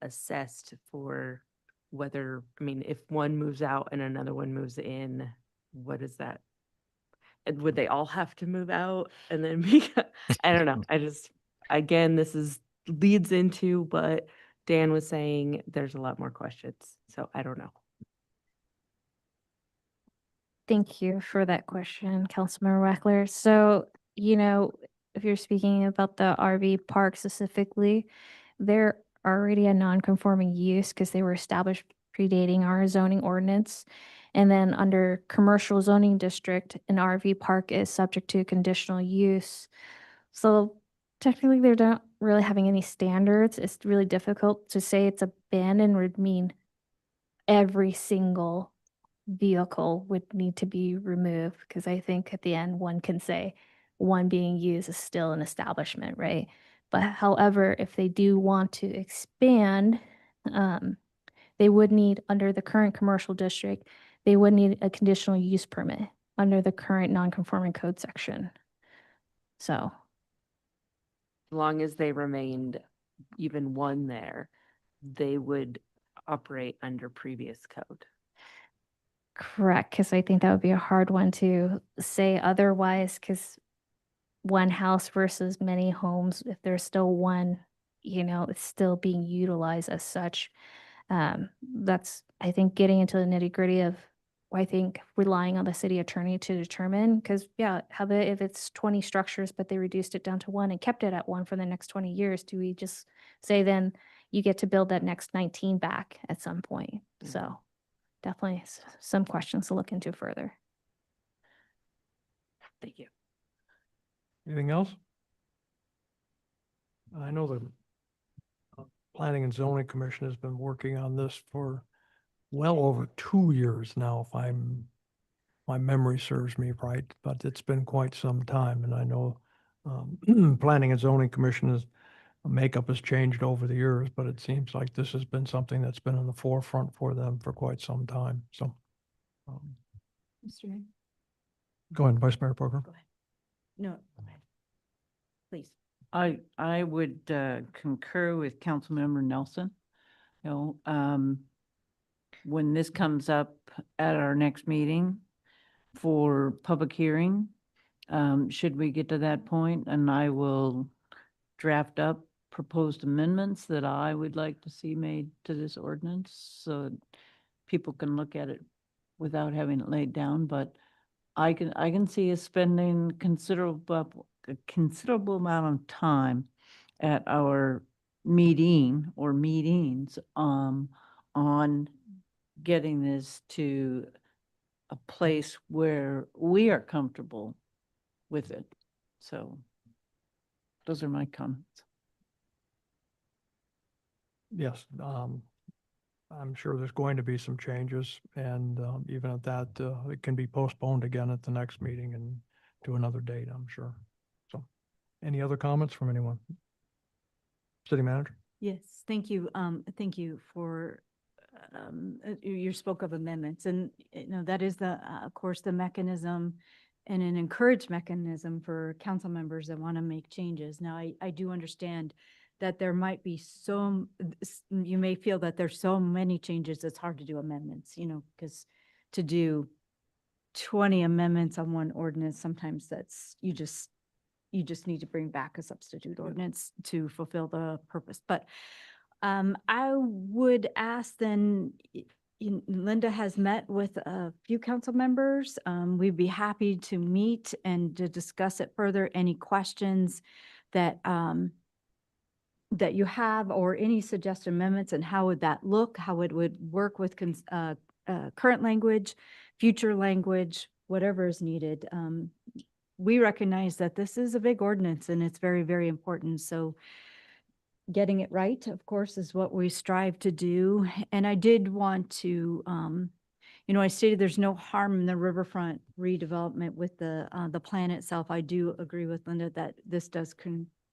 assessed for whether, I mean, if one moves out and another one moves in, what is that? And would they all have to move out and then be, I don't know. I just, again, this is leads into what Dan was saying. There's a lot more questions. So I don't know. Thank you for that question, Councilmember Wackler. So, if you're speaking about the RV park specifically, they're already a non-conforming use because they were established predating our zoning ordinance. And then under commercial zoning district, an RV park is subject to conditional use. So technically, they're not really having any standards. It's really difficult to say it's abandoned would mean every single vehicle would need to be removed, because I think at the end, one can say one being used is still an establishment, right? But however, if they do want to expand, they would need, under the current commercial district, they would need a conditional use permit under the current non-conforming code section. So, As long as they remained even one there, they would operate under previous code. correct, because I think that would be a hard one to say otherwise, because one house versus many homes, if there's still one, it's still being utilized as such. That's, I think, getting into the nitty gritty of, I think, relying on the city attorney to determine, because yeah, if it's 20 structures, but they reduced it down to one and kept it at one for the next 20 years, do we just say then you get to build that next 19 back at some point? So definitely some questions to look into further. Thank you. Anything else? I know the Planning and Zoning Commission has been working on this for well over 2 years now, if my memory serves me right, but it's been quite some time, and I know Planning and Zoning Commission makeup has changed over the years, but it seems like this has been something that's been in the forefront for them for quite some time, so. Mr. Mayor? Go ahead, Vice Mayor Parker. Go ahead. No, go ahead. Please. I would concur with Councilmember Nelson. When this comes up at our next meeting for public hearing, should we get to that point, and I will draft up proposed amendments that I would like to see made to this ordinance so that people can look at it without having it laid down. But I can see us spending a considerable amount of time at our meeting or meetings on getting this to a place where we are comfortable with it. So those are my comments. Yes, I'm sure there's going to be some changes, and even at that, it can be postponed again at the next meeting and to another date, I'm sure. So, any other comments from anyone? City Manager? Yes, thank you. Thank you for, you spoke of amendments, and, that is of course, the mechanism and an encouraged mechanism for council members that want to make changes. Now, I do understand that there might be you may feel that there's so many changes, it's hard to do amendments, because to do 20 amendments on one ordinance, sometimes you just need to bring back a substitute ordinance to fulfill the purpose. But I would ask then, Linda has met with a few council members. We'd be happy to meet and to discuss it further. Any questions that that you have, or any suggested amendments, and how would that look, how it would work with current language, future language, whatever is needed. We recognize that this is a big ordinance and it's very, very important. So getting it right, of course, is what we strive to do. And I did want to, I stated there's no harm in the riverfront redevelopment with the plan itself. I do agree with Linda that this does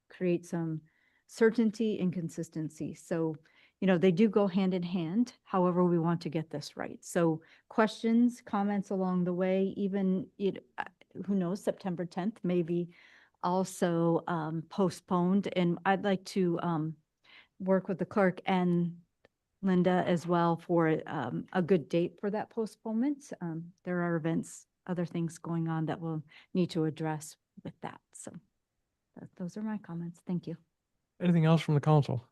create some certainty and consistency. So, they do go hand in hand. However, we want to get this right. So questions, comments along the way, even who knows, September 10th, maybe also postponed. And I'd like to work with the clerk and Linda as well for a good date for that postponement. There are events, other things going on that we'll need to address with that. So those are my comments. Thank you. Anything else from the council?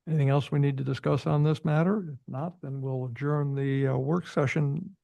Anything else we need to discuss on this matter? If not, then we'll adjourn the work session